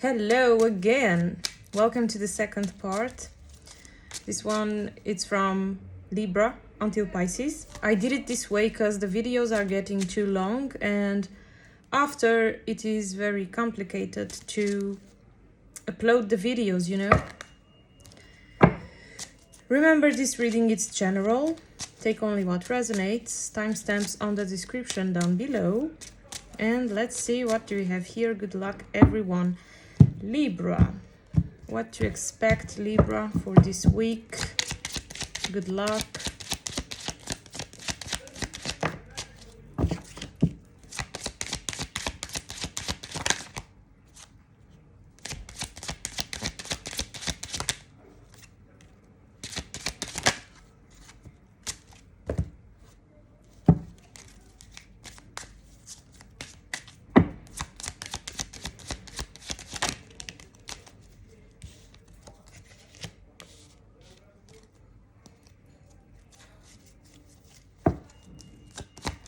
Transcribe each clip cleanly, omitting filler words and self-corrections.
Hello again. Welcome to the second part. This one, it's from Libra until Pisces. I did it this way because the videos are getting too long, and after it is very complicated to upload the videos, you know. Remember, this reading is general. Take only what resonates. Timestamps on the description down below. And let's see what do we have here. Good luck, everyone. Libra. What to expect, Libra, for this week. Good luck.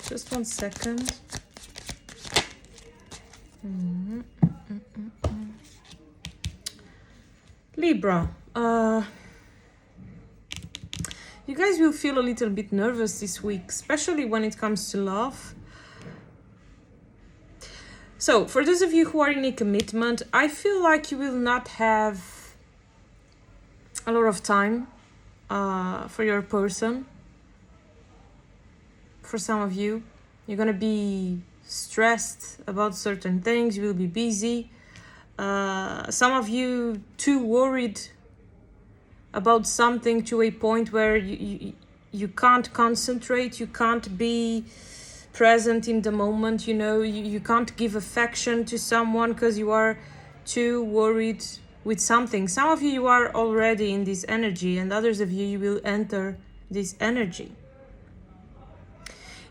Just 1 second. Libra. You guys will feel a little bit nervous this week, especially when it comes to love. So, for those of you who are in a commitment, I feel like you will not have a lot of time for your person. For some of you, you're gonna be stressed about certain things. You will be busy. Some of you too worried about something to a point where you can't concentrate. You can't be present in the moment. You know, you can't give affection to someone because you are too worried with something. Some of you are already in this energy, and others of you will enter this energy.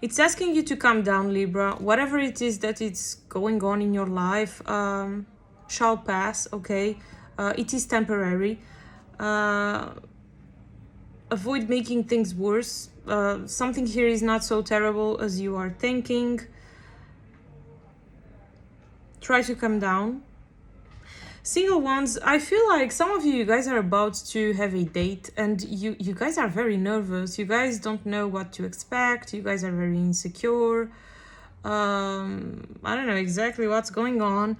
It's asking you to calm down, Libra. Whatever it is that it's going on in your life shall pass, okay? It is temporary. Avoid making things worse. Something here is not so terrible as you are thinking. Try to calm down. Single ones, I feel like some of you guys are about to have a date, and you guys are very nervous. You guys don't know what to expect. You guys are very insecure. I don't know exactly what's going on,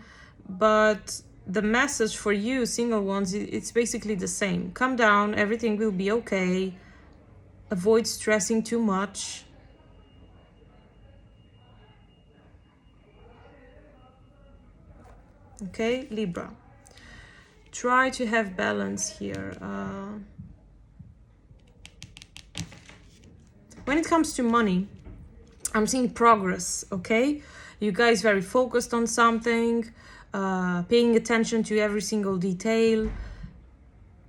but the message for you, single ones, it's basically the same. Calm down, everything will be okay. Avoid stressing too much. Okay, Libra. Try to have balance here. When it comes to money, I'm seeing progress, okay? You guys very focused on something, paying attention to every single detail,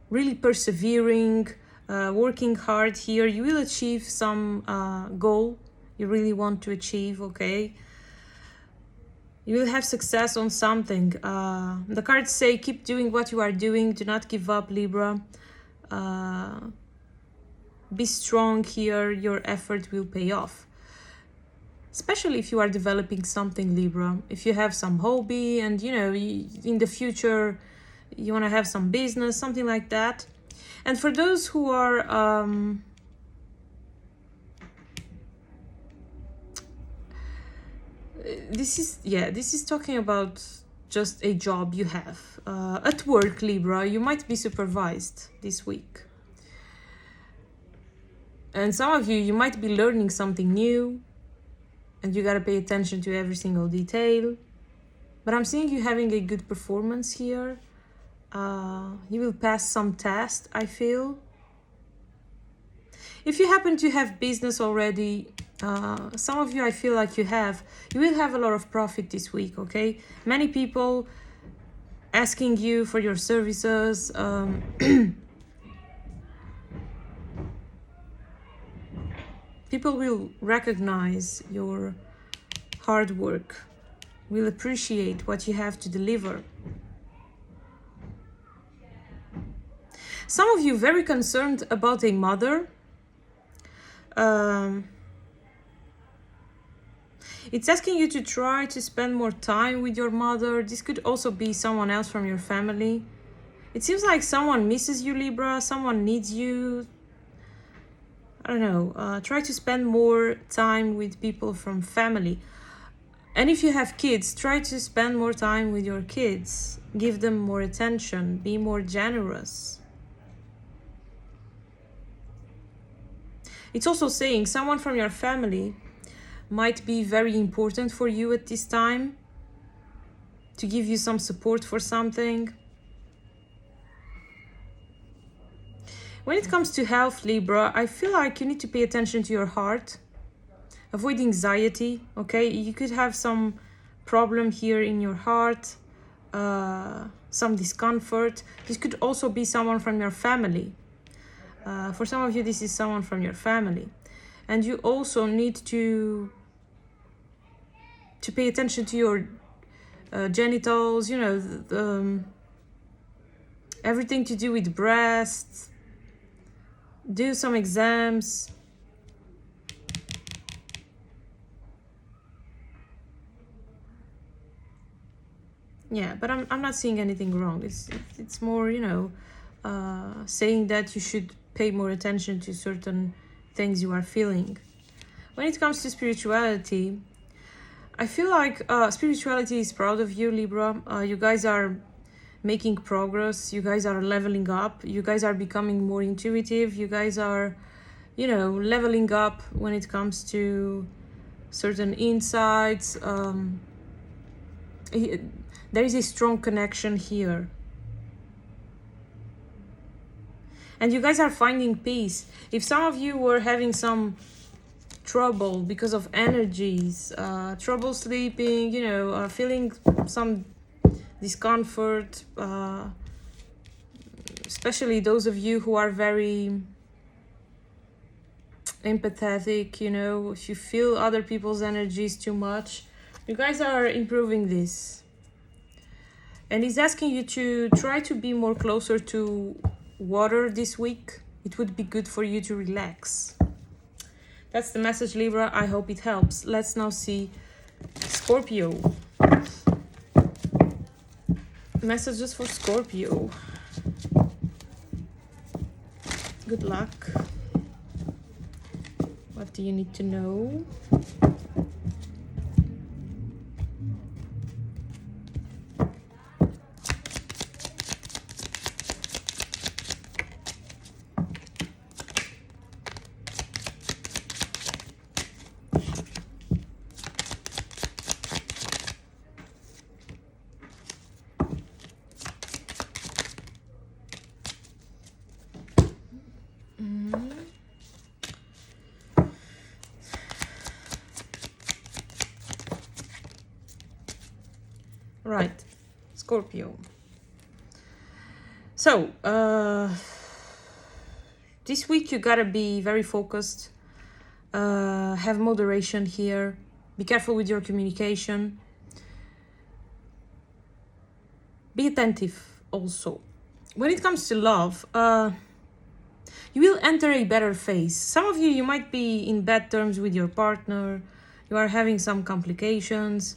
really persevering, working hard here. You will achieve some goal you really want to achieve, okay? You will have success on something. The cards say keep doing what you are doing. Do not give up, Libra. Be strong here. Your effort will pay off. Especially if you are developing something, Libra. If you have some hobby and, you know, in the future, you want to have some business, something like that. And for those who are... This is talking about just a job you have. At work, Libra, you might be supervised this week. And some of you might be learning something new, and you gotta pay attention to every single detail. But I'm seeing you having a good performance here. You will pass some test, I feel. If you happen to have business already, some of you, I feel like you will have a lot of profit this week, okay? Many people asking you for your services. People will recognize your hard work, will appreciate what you have to deliver. Some of you very concerned about a mother. It's asking you to try to spend more time with your mother. This could also be someone else from your family. It seems like someone misses you, Libra. Someone needs you. I don't know. Try to spend more time with people from family. And if you have kids, try to spend more time with your kids. Give them more attention. Be more generous. It's also saying someone from your family might be very important for you at this time, to give you some support for something. When it comes to health, Libra, I feel like you need to pay attention to your heart. Avoid anxiety, okay? You could have some problem here in your heart, some discomfort. This could also be someone from your family. For some of you, this is someone from your family. And you also need to pay attention to your genitals, you know, everything to do with breasts. Do some exams. Yeah, but I'm not seeing anything wrong. It's more, you know, saying that you should pay more attention to certain things you are feeling. When it comes to spirituality, I feel like spirituality is proud of you, Libra. You guys are making progress. You guys are leveling up. You guys are becoming more intuitive. You guys are, you know, leveling up when it comes to certain insights. There is a strong connection here. And you guys are finding peace. If some of you were having some trouble because of energies, trouble sleeping, you know, feeling some discomfort, especially those of you who are very empathetic, you know, if you feel other people's energies too much, you guys are improving this. And he's asking you to try to be more closer to water this week. It would be good for you to relax. That's the message, Libra. I hope it helps. Let's now see Scorpio. Messages for Scorpio. Good luck. What do you need to know? Right, Scorpio. So, this week you gotta be very focused. Have moderation here. Be careful with your communication. Be attentive also. When it comes to love, you will enter a better phase. Some of you, you might be in bad terms with your partner. You are having some complications.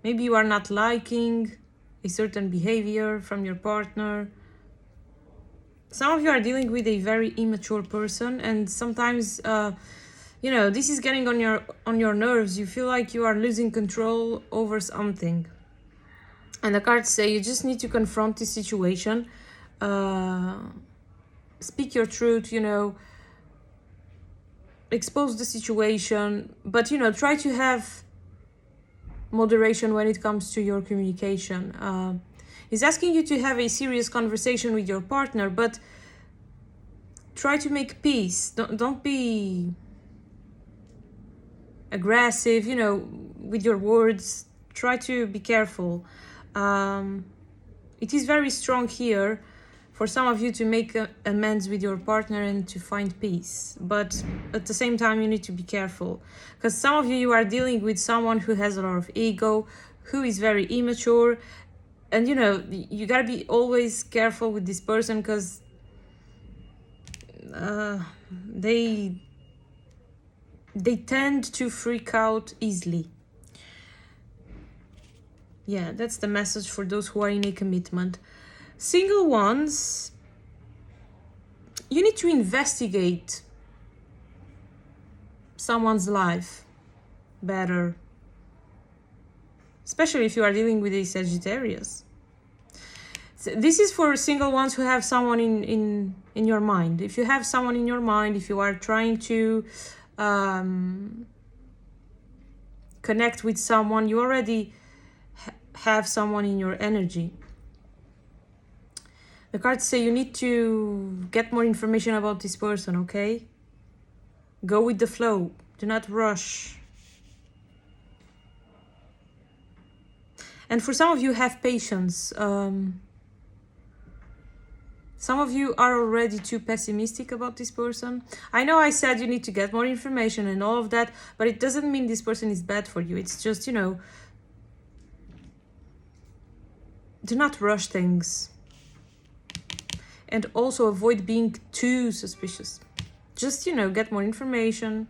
Maybe you are not liking a certain behavior from your partner. Some of you are dealing with a very immature person, and sometimes, you know, this is getting on your nerves. You feel like you are losing control over something. And the cards say you just need to confront this situation. Speak your truth, you know. Expose the situation. But, you know, try to have moderation when it comes to your communication. He's asking you to have a serious conversation with your partner, but try to make peace. Don't be aggressive, you know, with your words. Try to be careful. It is very strong here for some of you to make amends with your partner and to find peace. But at the same time, you need to be careful. Because some of you are dealing with someone who has a lot of ego, who is very immature. And, you know, you gotta be always careful with this person because they they tend to freak out easily. Yeah, that's the message for those who are in a commitment. Single ones, you need to investigate someone's life better, especially if you are dealing with a Sagittarius. So this is for single ones who have someone in your mind. If you have someone in your mind, if you are trying to connect with someone, you already have someone in your energy. The cards say you need to get more information about this person, okay? Go with the flow. Do not rush. And for some of you, have patience. Some of you are already too pessimistic about this person. I know I said you need to get more information and all of that, but it doesn't mean this person is bad for you. It's just, you know, do not rush things. And also avoid being too suspicious. Just, you know, get more information.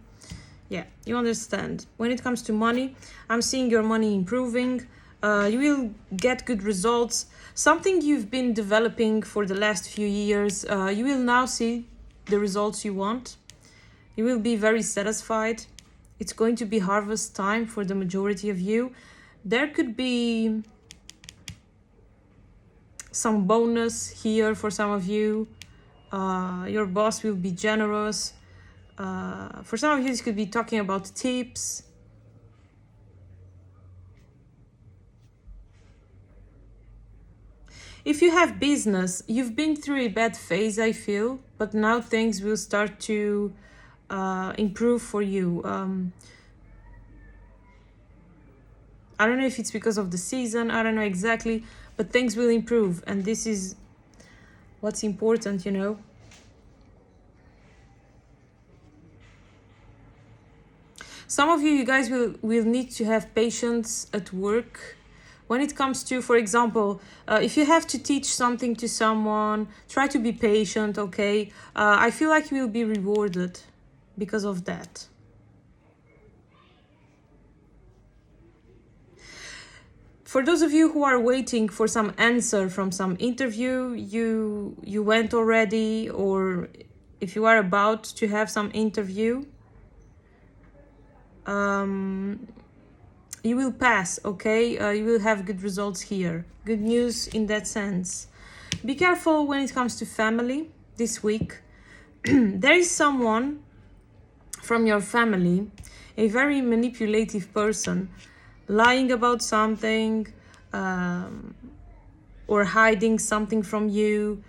Yeah, you understand. When it comes to money, I'm seeing your money improving. You will get good results. Something you've been developing for the last few years, you will now see the results you want. You will be very satisfied. It's going to be harvest time for the majority of you. There could be some bonus here for some of you. Your boss will be generous. For some of you, this could be talking about tips. If you have business, you've been through a bad phase, I feel, but now things will start to improve for you. I don't know if it's because of the season, I don't know exactly, but things will improve, and this is what's important, you know. Some of you guys will need to have patience at work. When it comes to, for example, if you have to teach something to someone, try to be patient, okay? I feel like you will be rewarded because of that. For those of you who are waiting for some answer from some interview you went already, or if you are about to have some interview, you will pass, okay? You will have good results here. Good news in that sense. Be careful when it comes to family this week. There is someone from your family, a very manipulative person, lying about something, or hiding something from you,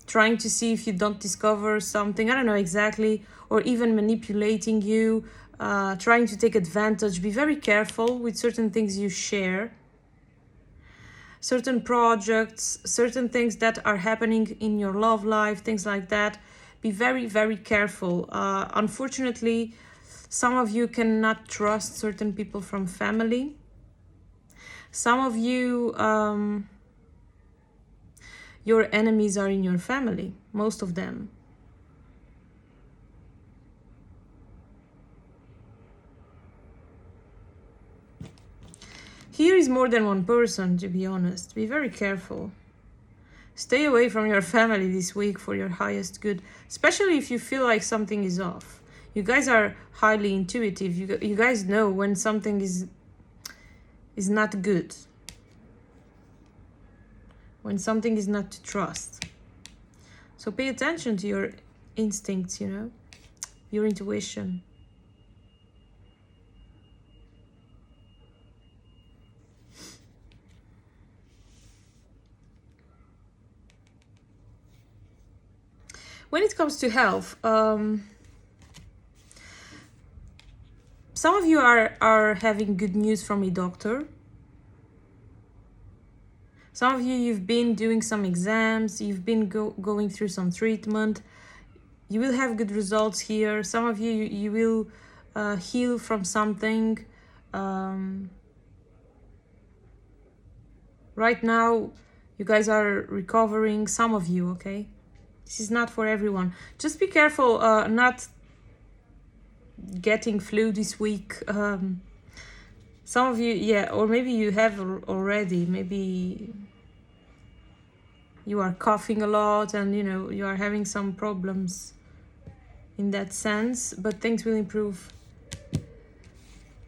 trying to see if you don't discover something, I don't know exactly, or even manipulating you, trying to take advantage. Be very careful with certain things you share, certain projects, certain things that are happening in your love life, things like that. Be very, very careful. Unfortunately, some of you cannot trust certain people from family. Some of you, your enemies are in your family, most of them. Here is more than one person, to be honest. Be very careful. Stay away from your family this week for your highest good, especially if you feel like something is off. You guys are highly intuitive. You guys know when something is not good. When something is not to trust. So pay attention to your instincts, you know, your intuition. When it comes to health, some of you are having good news from a doctor. Some of you, you've been doing some exams, you've been going through some treatment. You will have good results here. Some of you, you will heal from something. Right now, you guys are recovering, some of you, okay? This is not for everyone. Just be careful not getting flu this week. Some of you, yeah, or maybe you have already. Maybe you are coughing a lot and, you know, you are having some problems in that sense, but things will improve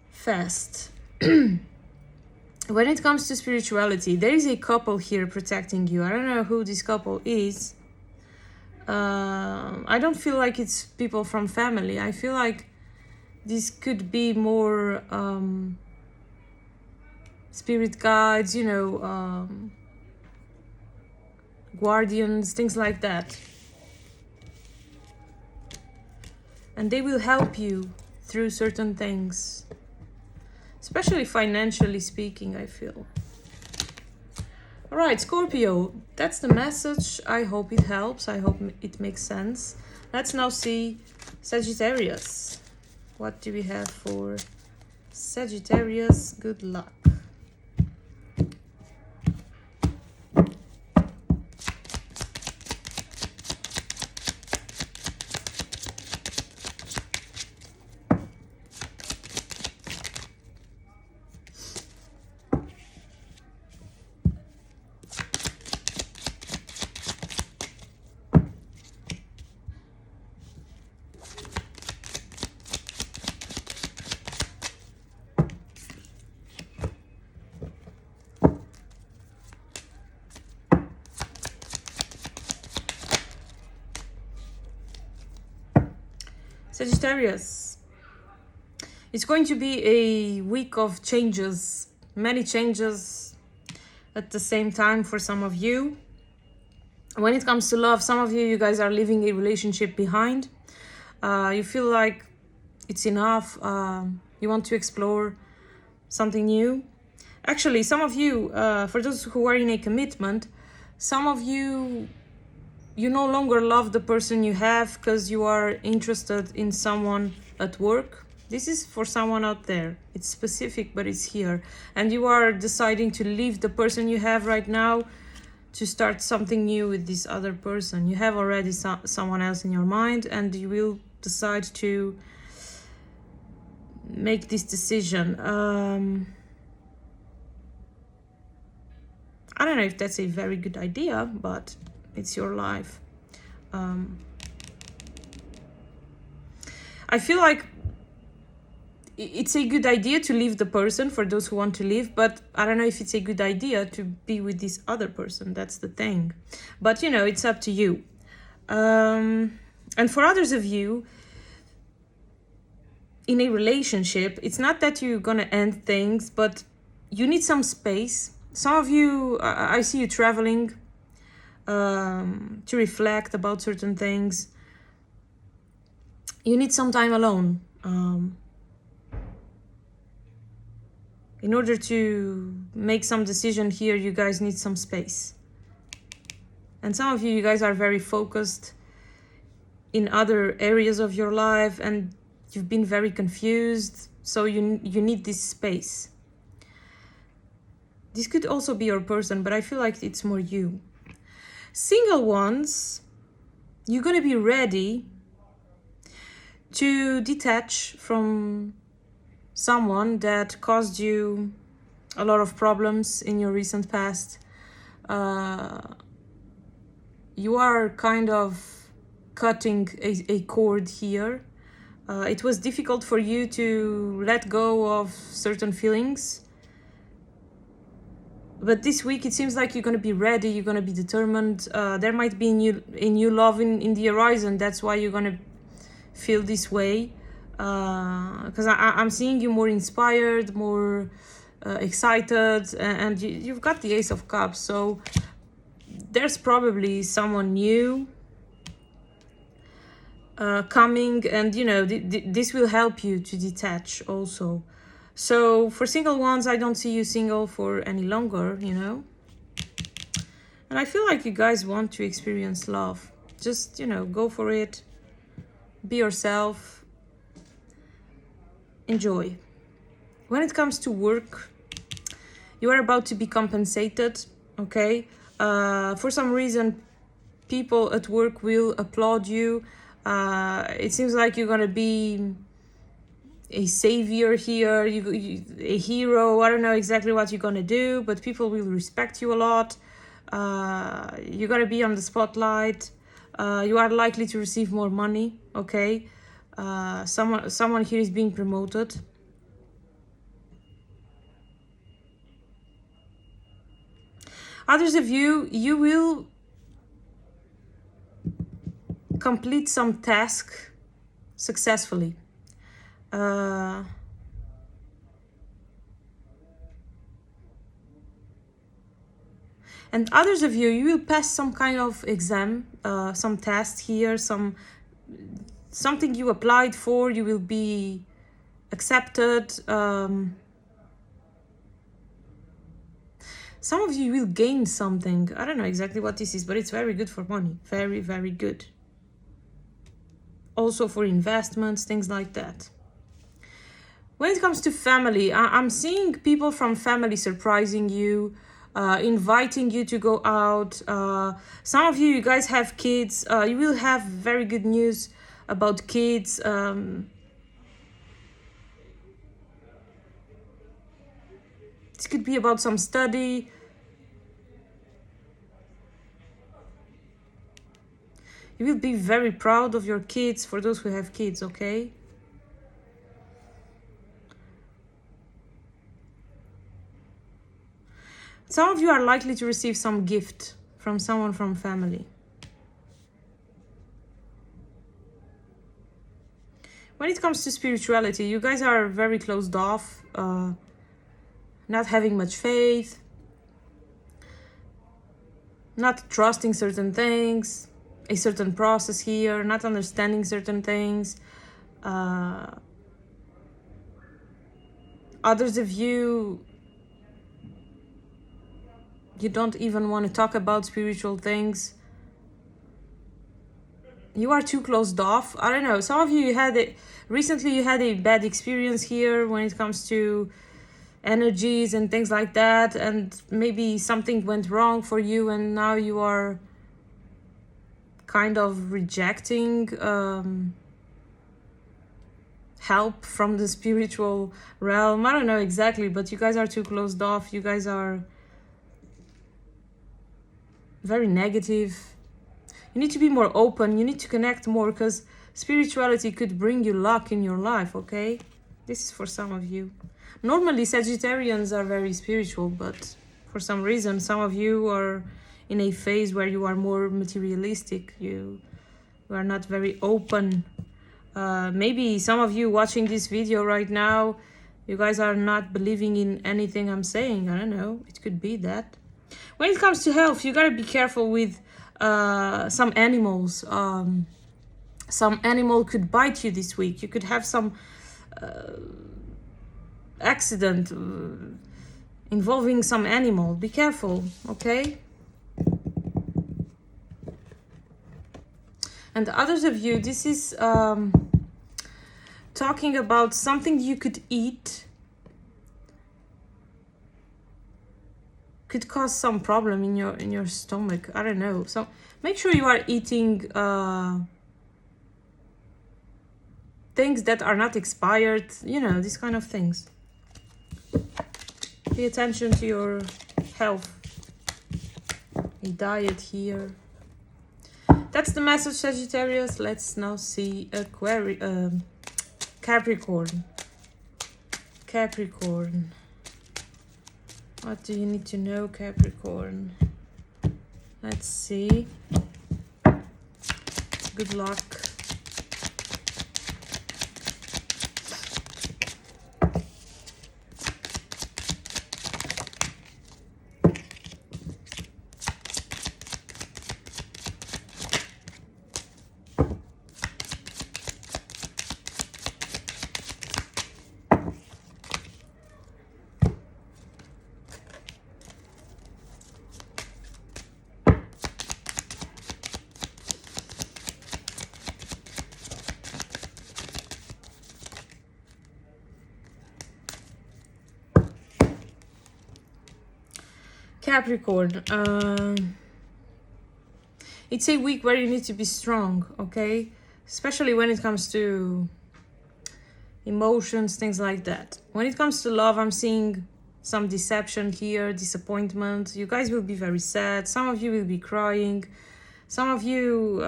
fast. When it comes to spirituality, there is a couple here protecting you. I don't know who this couple is. I don't feel like it's people from family. I feel like this could be more spirit guides, you know, guardians, things like that. And they will help you through certain things, especially financially speaking, I feel. All right, Scorpio, that's the message. I hope it helps. I hope it makes sense. Let's now see Sagittarius. What do we have for Sagittarius? Good luck. Sagittarius, it's going to be a week of changes, many changes at the same time for some of you. When it comes to love, some of you guys are leaving a relationship behind. You feel like it's enough. You want to explore something new. Actually, some of you, for those who are in a commitment, some of you no longer love the person you have because you are interested in someone at work. This is for someone out there. It's specific, but it's here. And you are deciding to leave the person you have right now to start something new with this other person. You have already someone else in your mind, and you will decide to make this decision. I don't know if that's a very good idea, but it's your life. I feel like it's a good idea to leave the person for those who want to leave, but I don't know if it's a good idea to be with this other person. That's the thing. But, you know, it's up to you. And for others of you, in a relationship, it's not that you're gonna end things, but you need some space. Some of you, I see you traveling to reflect about certain things. You need some time alone. In order to make some decision here, you guys need some space. And some of you guys are very focused in other areas of your life, and you've been very confused, so you need this space. This could also be your person, but I feel like it's more you. Single ones, you're gonna be ready to detach from someone that caused you a lot of problems in your recent past. You are kind of cutting a cord here. It was difficult for you to let go of certain feelings. But this week, it seems like you're going to be ready, you're going to be determined. There might be a new love in the horizon. That's why you're going to feel this way. Because I'm seeing you more inspired, more excited. And you've got the Ace of Cups. So there's probably someone new coming. And, you know, this will help you to detach also. So for single ones, I don't see you single for any longer, you know. And I feel like you guys want to experience love. Just, you know, go for it. Be yourself. Enjoy. When it comes to work, you are about to be compensated, okay? For some reason, people at work will applaud you. It seems like you're going to be a savior here, a hero. I don't know exactly what you're gonna do, but people will respect you a lot. You're gonna be on the spotlight. You are likely to receive more money, okay? Someone here is being promoted. Others of you, you will complete some task successfully. And others of you, you will pass some kind of exam, some test here, something you applied for, you will be accepted. Some of you will gain something. I don't know exactly what this is, but it's very good for money. Very, very good. Also for investments, things like that. When it comes to family, I'm seeing people from family surprising you, inviting you to go out. Some of you guys have kids. You will have very good news about kids. This could be about some study. You will be very proud of your kids, for those who have kids, okay? Some of you are likely to receive some gift from someone from family. When it comes to spirituality, you guys are very closed off, not having much faith, not trusting certain things, a certain process here, not understanding certain things. Others of you, you don't even want to talk about spiritual things. You are too closed off. I don't know. Some of you recently you had a bad experience here when it comes to energies and things like that, and maybe something went wrong for you, and now you are kind of rejecting help from the spiritual realm. I don't know exactly, but you guys are too closed off. You guys are very negative. You need to be more open. You need to connect more, because spirituality could bring you luck in your life, okay? This is for some of you. Normally, Sagittarians are very spiritual, but for some reason, some of you are in a phase where you are more materialistic. You are not very open. Maybe some of you watching this video right now, you guys are not believing in anything I'm saying. I don't know. It could be that. When it comes to health, you gotta be careful with some animals. Some animal could bite you this week. You could have some accident involving some animal. Be careful, okay? And the others of you, this is talking about something you could eat could cause some problem in your stomach. I don't know. So make sure you are eating things that are not expired, you know, these kind of things. Pay attention to your health. A diet here. That's the message, Sagittarius. Let's now see Capricorn. Capricorn. What do you need to know, Capricorn? Let's see. Good luck. Capricorn, it's a week where you need to be strong, okay? Especially when it comes to emotions, things like that. When it comes to love, I'm seeing some deception here, disappointment. You guys will be very sad. Some of you will be crying. Some of you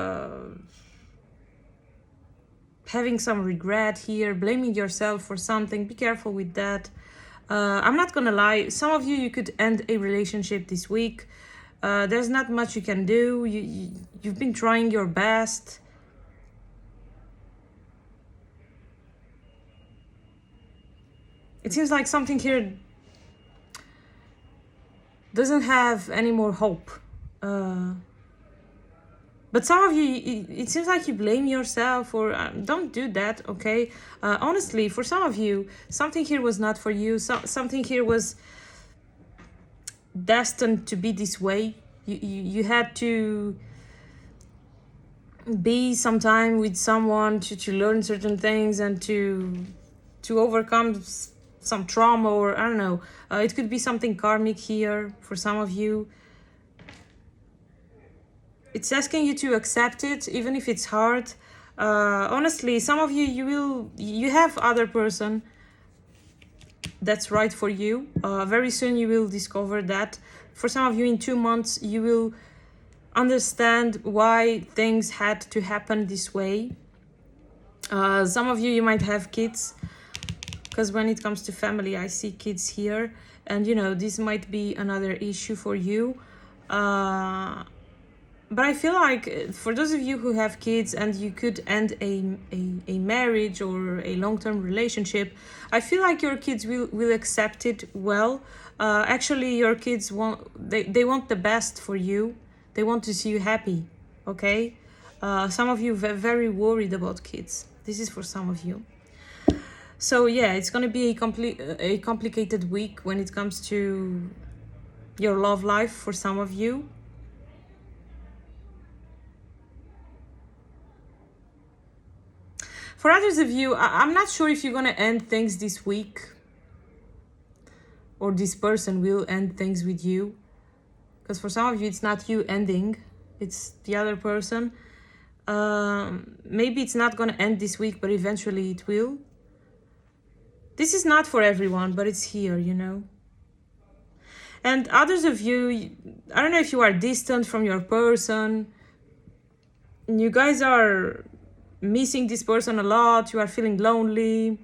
having some regret here, blaming yourself for something. Be careful with that. I'm not gonna lie, some of you could end a relationship this week. There's not much you can do. You've been trying your best. It seems like something here doesn't have any more hope. But some of you, it seems like you blame yourself, or don't do that, okay? Honestly, for some of you, something here was not for you. Something here was destined to be this way. You had to be sometime with someone to learn certain things and to overcome some trauma, or I don't know. It could be something karmic here for some of you. It's asking you to accept it, even if it's hard. Honestly, some of you, you have other person that's right for you. Very soon you will discover that. For some of you, in 2 months, you will understand why things had to happen this way. Some of you might have kids, because when it comes to family, I see kids here. And, you know, this might be another issue for you. But I feel like for those of you who have kids and you could end a marriage or a long-term relationship, I feel like your kids will accept it well. Actually, your kids they want the best for you. They want to see you happy, okay? Some of you are very worried about kids. This is for some of you. So yeah, it's going to be a complicated week when it comes to your love life for some of you. For others of you, I'm not sure if you're going to end things this week or this person will end things with you. Because for some of you, it's not you ending, it's the other person. Maybe it's not going to end this week, but eventually it will. This is not for everyone, but it's here, you know. And others of you, I don't know if you are distant from your person. You guys are missing this person a lot. You are feeling lonely.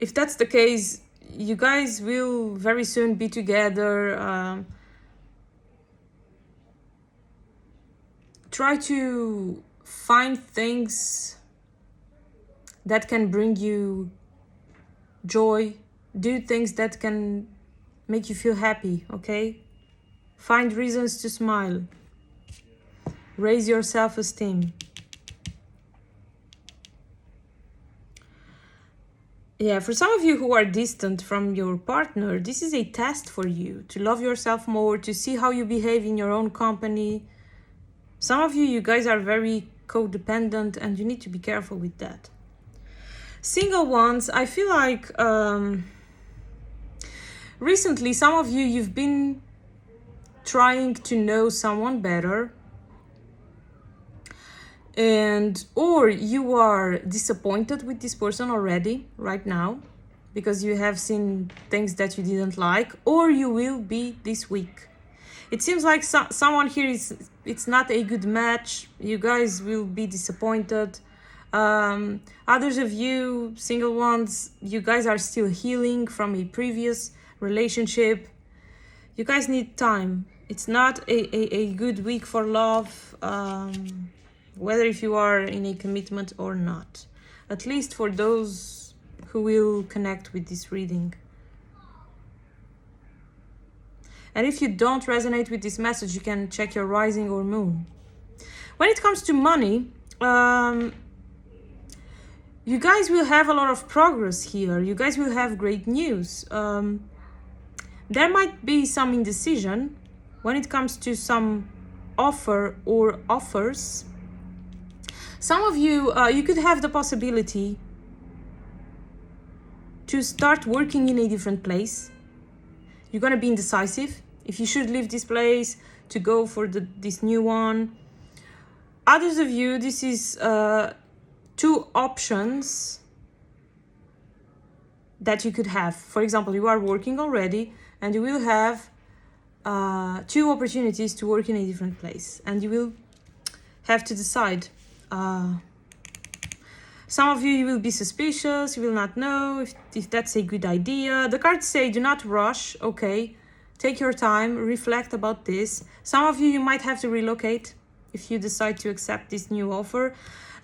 If that's the case, you guys will very soon be together. Try to find things that can bring you joy. Do things that can make you feel happy, okay? Find reasons to smile. Raise your self-esteem. Yeah, for some of you who are distant from your partner, this is a test for you to love yourself more, to see how you behave in your own company. Some of you guys are very codependent and you need to be careful with that. Single ones, I feel like recently some of you, you've been trying to know someone better, and or you are disappointed with this person already right now because you have seen things that you didn't like, or you will be this week. It seems like someone here it's not a good match. You guys will be disappointed. Others of you, single ones, you guys are still healing from a previous relationship. You guys need time. It's not a good week for love. Whether if you are in a commitment or not, at least for those who will connect with this reading. And if you don't resonate with this message, you can check your rising or moon. When it comes to money, you guys will have a lot of progress here. You guys will have great news. There might be some indecision when it comes to some offer or offers. Some of you, you could have the possibility to start working in a different place. You're going to be indecisive if you should leave this place to go for this new one. Others of you, this is to two options that you could have. For example, you are working already and you will have two opportunities to work in a different place, and you will have to decide. Some of you will be suspicious, you will not know if that's a good idea. The cards say do not rush, okay? Take your time, reflect about this. Some of you might have to relocate if you decide to accept this new offer.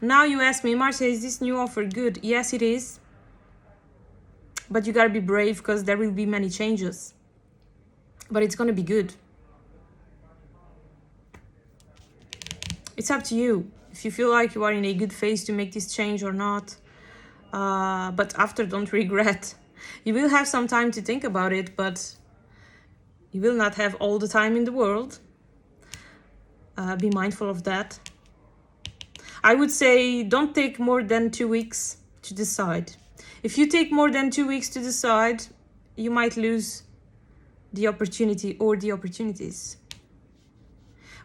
Now you ask me, Marcia, is this new offer good? Yes, it is. But you gotta be brave because there will be many changes. But it's gonna be good. It's up to you if you feel like you are in a good phase to make this change or not. But after, don't regret. You will have some time to think about it, but you will not have all the time in the world. Be mindful of that. I would say don't take more than 2 weeks to decide. If you take more than 2 weeks to decide, you might lose the opportunity or the opportunities.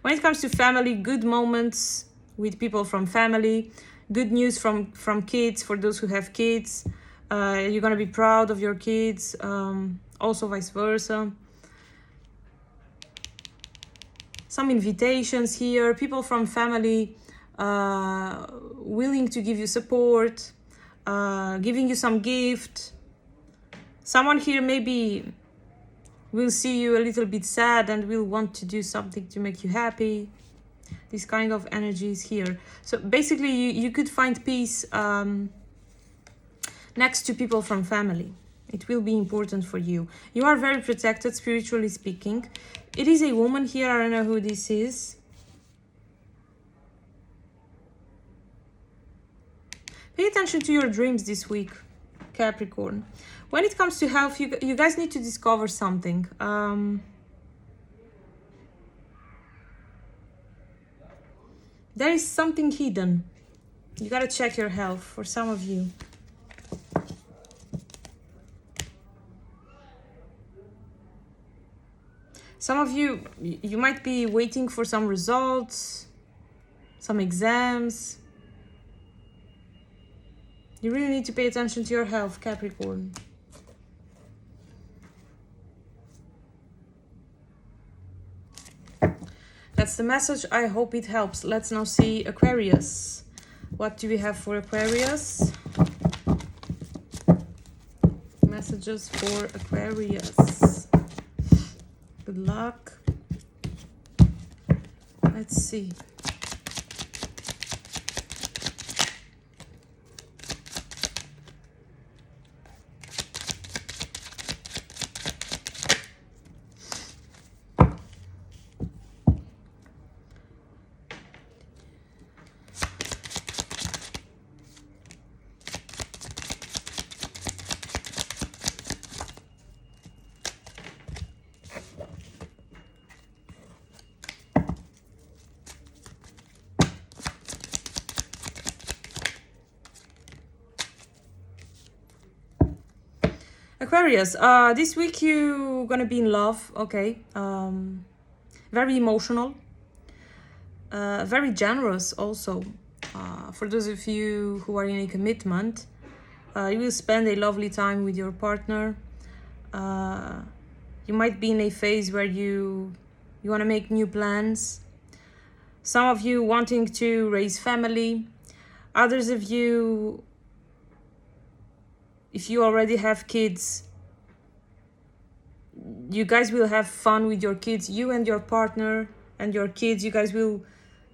When it comes to family, good moments with people from family, good news from kids, for those who have kids. You're going to be proud of your kids, also vice versa. Some invitations here, people from family willing to give you support, giving you some gift. Someone here maybe will see you a little bit sad and will want to do something to make you happy. This kind of energy is here. So basically you could find peace next to people from family. It will be important for you. You are very protected, spiritually speaking. It is a woman here. I don't know who this is. Pay attention to your dreams this week, Capricorn. When it comes to health, you guys need to discover something. There is something hidden. You gotta check your health for some of you. Some of you might be waiting for some results, some exams. You really need to pay attention to your health, Capricorn. That's the message. I hope it helps. Let's now see Aquarius. What do we have for Aquarius? Messages for Aquarius. Good luck. Let's see. Aquarius, this week you're gonna be in love, okay? Very emotional, very generous also. For those of you who are in a commitment, you will spend a lovely time with your partner. You might be in a phase where you want to make new plans. Some of you wanting to raise family. Others of you, if you already have kids, you guys will have fun with your kids. You and your partner and your kids, you guys will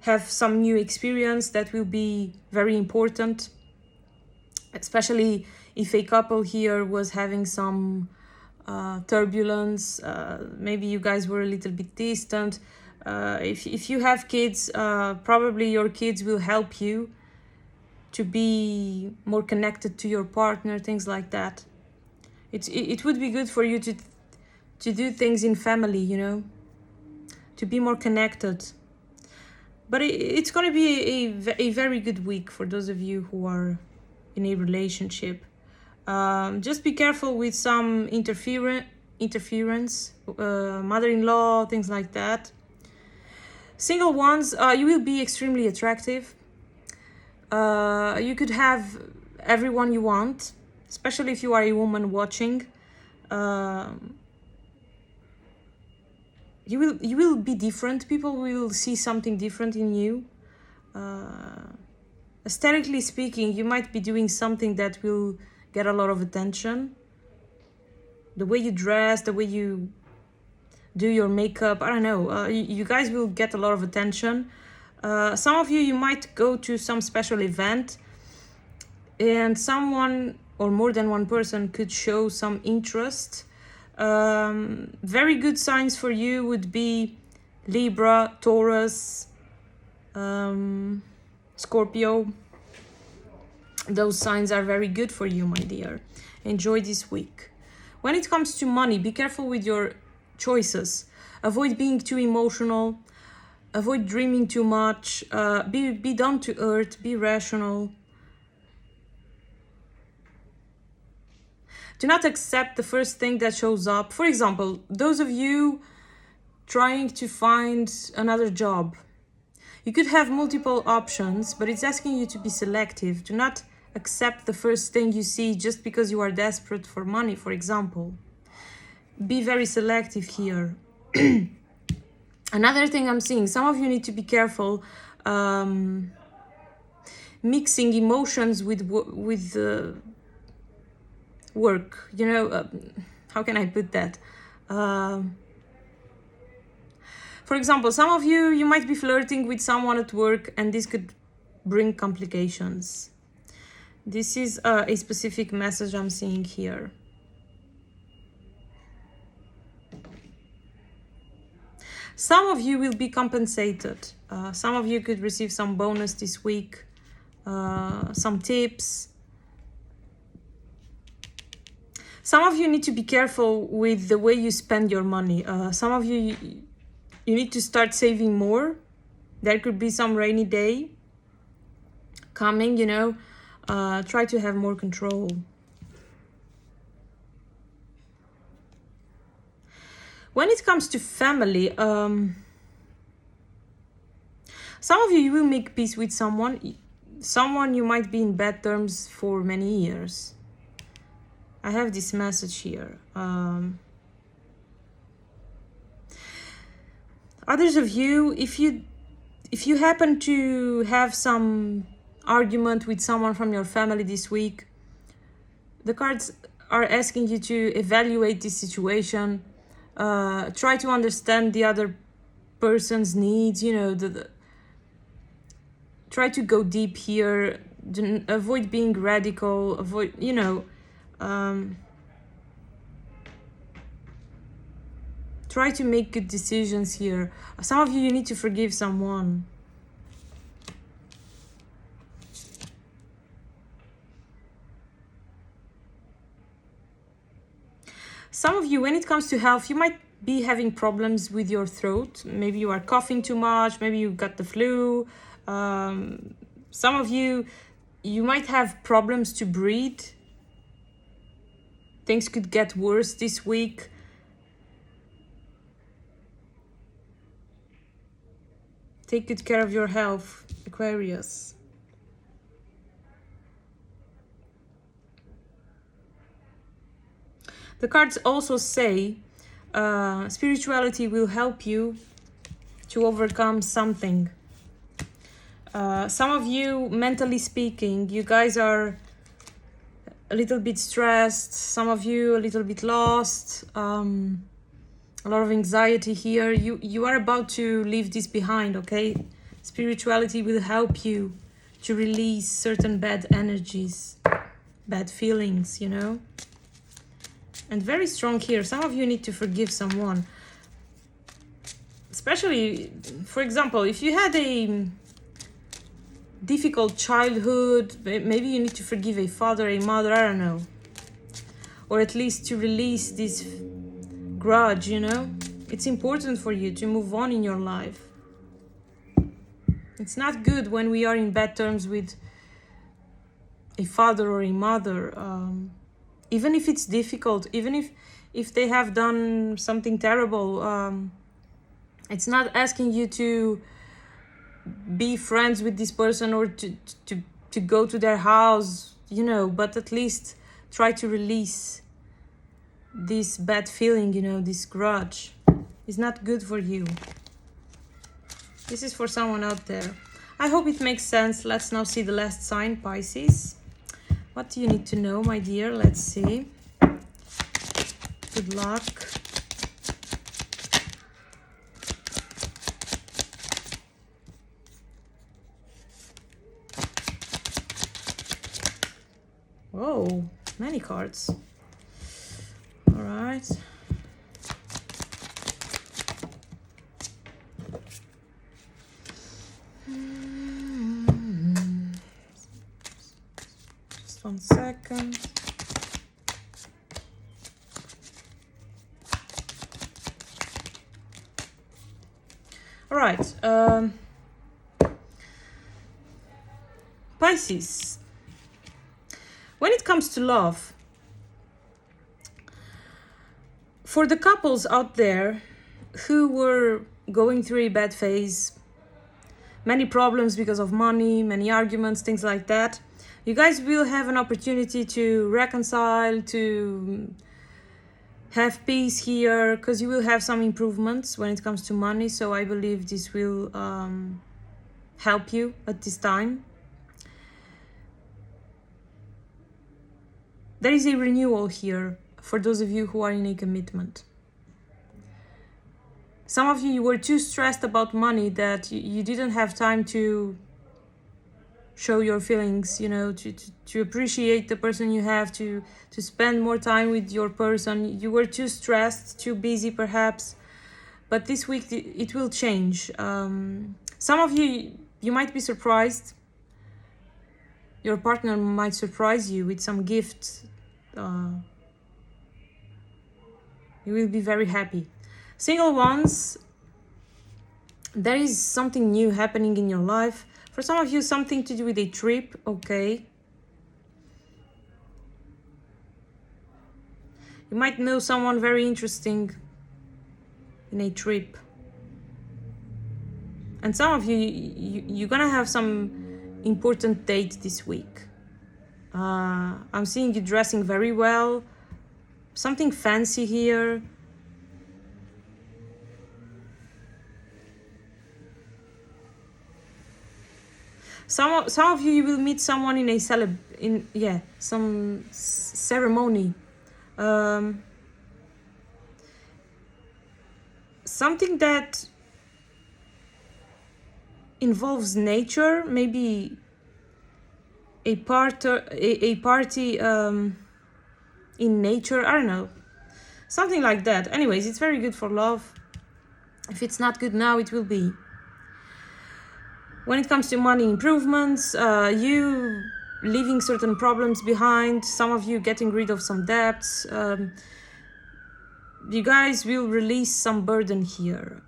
have some new experience that will be very important. Especially if a couple here was having some turbulence. Maybe you guys were a little bit distant. If you have kids, probably your kids will help you to be more connected to your partner, things like that. It would be good for you to do things in family, you know, to be more connected. But it's going to be a very good week for those of you who are in a relationship. Just be careful with some interference, mother-in-law, things like that. Single ones, you will be extremely attractive. You could have everyone you want, especially if you are a woman watching. You will be different. People will see something different in you. Aesthetically speaking, you might be doing something that will get a lot of attention. The way you dress, the way you do your makeup, I don't know. You guys will get a lot of attention. Some of you might go to some special event, and someone or more than one person could show some interest. Very good signs for you would be Libra, Taurus, Scorpio. Those signs are very good for you, my dear. Enjoy this week. When it comes to money, be careful with your choices. Avoid being too emotional. Avoid dreaming too much. Be down to earth. Be rational. Do not accept the first thing that shows up. For example, those of you trying to find another job, you could have multiple options, but it's asking you to be selective. Do not accept the first thing you see just because you are desperate for money, for example. Be very selective here. Another thing I'm seeing, some of you need to be careful mixing emotions with work. You know, how can I put that? For example, some of you might be flirting with someone at work, and this could bring complications. This is a specific message I'm seeing here. Some of you will be compensated. Some of you could receive some bonus this week, some tips. Some of you need to be careful with the way you spend your money. Some of you need to start saving more. There could be some rainy day coming, you know. Try to have more control. When it comes to family, some of you will make peace with someone you might be in bad terms for many years. I have this message here. Others of you, if you happen to have some argument with someone from your family this week, the cards are asking you to evaluate this situation. Try to understand the other person's needs, you know, try to go deep here. Avoid being radical, avoid, you know, try to make good decisions here. Some of you need to forgive someone. Some of you, when it comes to health, you might be having problems with your throat. Maybe you are coughing too much. Maybe you got the flu. Some of you might have problems to breathe. Things could get worse this week. Take good care of your health, Aquarius. The cards also say spirituality will help you to overcome something. Some of you, mentally speaking, you guys are a little bit stressed. Some of you a little bit lost. A lot of anxiety here. You are about to leave this behind, okay? Spirituality will help you to release certain bad energies, bad feelings, you know? And very strong here. Some of you need to forgive someone. Especially, for example, if you had a difficult childhood, maybe you need to forgive a father, a mother, I don't know. Or at least to release this grudge, you know? It's important for you to move on in your life. It's not good when we are in bad terms with a father or a mother. Even if it's difficult, even if they have done something terrible, it's not asking you to be friends with this person or to to go to their house, you know, but at least try to release this bad feeling, you know, this grudge. It's not good for you. This is for someone out there. I hope it makes sense. Let's now see the last sign, Pisces. What do you need to know, my dear? Let's see. Good luck. Whoa, many cards. All right. Just 1 second. All right. Pisces. When it comes to love, for the couples out there who were going through a bad phase, many problems because of money, many arguments, things like that, you guys will have an opportunity to reconcile, to have peace here, because you will have some improvements when it comes to money. So I believe this will help you at this time. There is a renewal here for those of you who are in a commitment. Some of you were too stressed about money that you didn't have time to show your feelings, you know, to appreciate the person you have, to spend more time with your person. You were too stressed, too busy perhaps, but this week it will change. Some of you might be surprised. Your partner might surprise you with some gift. You will be very happy. Single ones, there is something new happening in your life. For some of you, something to do with a trip, okay. You might know someone very interesting in a trip. And some of you're gonna have some important date this week. I'm seeing you dressing very well. Something fancy here. Some of you will meet someone in a some ceremony. Something that involves nature, maybe a party in nature, I don't know, something like that. Anyways, it's very good for love. If it's not good now, it will be. When it comes to money improvements, you leaving certain problems behind, some of you getting rid of some debts, you guys will release some burden here.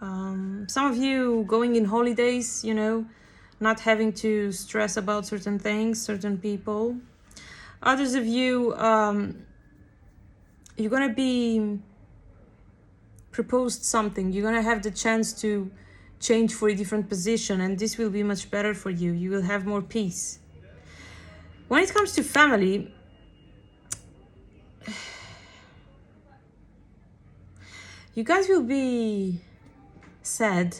Some of you going in holidays, you know, not having to stress about certain things, certain people. Others of you, you're gonna be proposed something. You're gonna have the chance to change for a different position, and this will be much better for you. You will have more peace. When it comes to family, you guys will be sad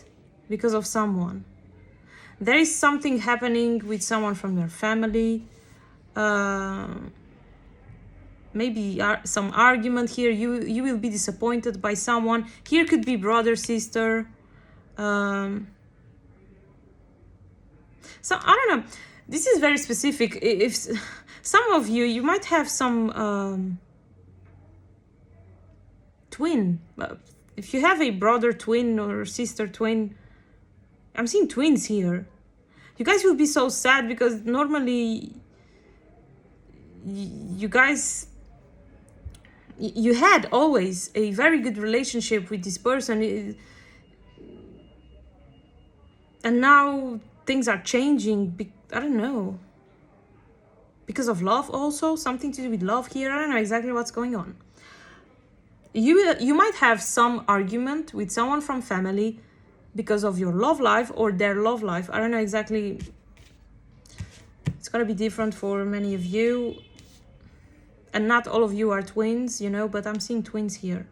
because of someone. There is something happening with someone from your family. Maybe some argument here. You will be disappointed by someone. Here could be brother, sister. So I don't know. This is very specific. If some of you might have some twin. If you have a brother twin or sister twin, I'm seeing twins here. You guys will be so sad because normally you guys, you had always a very good relationship with this person, and now things are changing. I don't know, because of love also, something to do with love here. I don't know exactly what's going on. You might have some argument with someone from family because of your love life or their love life. I don't know exactly It's going to be different for many of you. And not all of you are twins, you know, but I'm seeing twins here.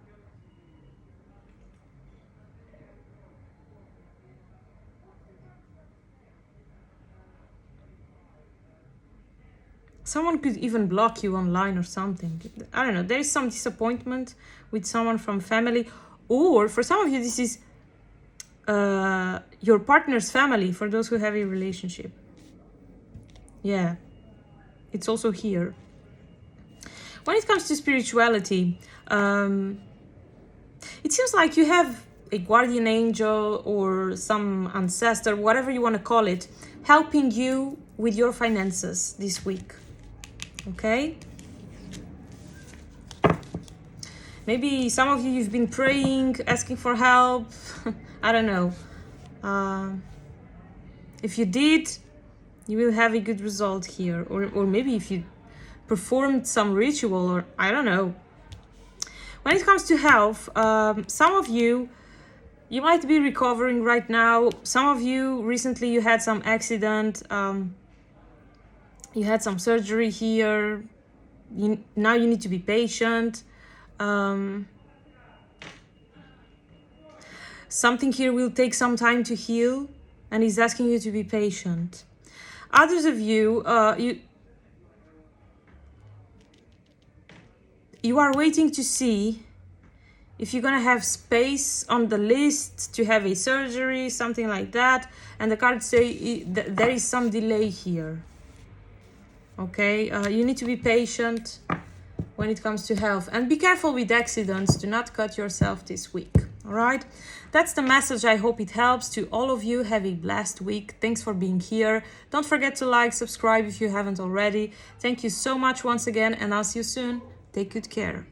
Someone could even block you online or something. I don't know. There is some disappointment with someone from family. Or for some of you, this is your partner's family, for those who have a relationship. Yeah. It's also here. When it comes to spirituality, it seems like you have a guardian angel or some ancestor, whatever you want to call it, helping you with your finances this week. Okay? Maybe some of you, you've been praying, asking for help. I don't know. If you did, you will have a good result here. Or maybe if you performed some ritual, or I don't know. When it comes to health, some of you might be recovering right now. Some of you, recently you had some accident. You had some surgery here. Now you need to be patient. Something here will take some time to heal, and he's asking you to be patient. Others of you, you are waiting to see if you're gonna have space on the list to have a surgery, something like that, and the cards say there is some delay here. Okay, you need to be patient when it comes to health, and be careful with accidents. Do not cut yourself this week. All right, that's the message. I hope it helps. To all of you, have a blessed week. Thanks for being here. Don't forget to like, subscribe if you haven't already. Thank you so much once again, and I'll see you soon. Take good care.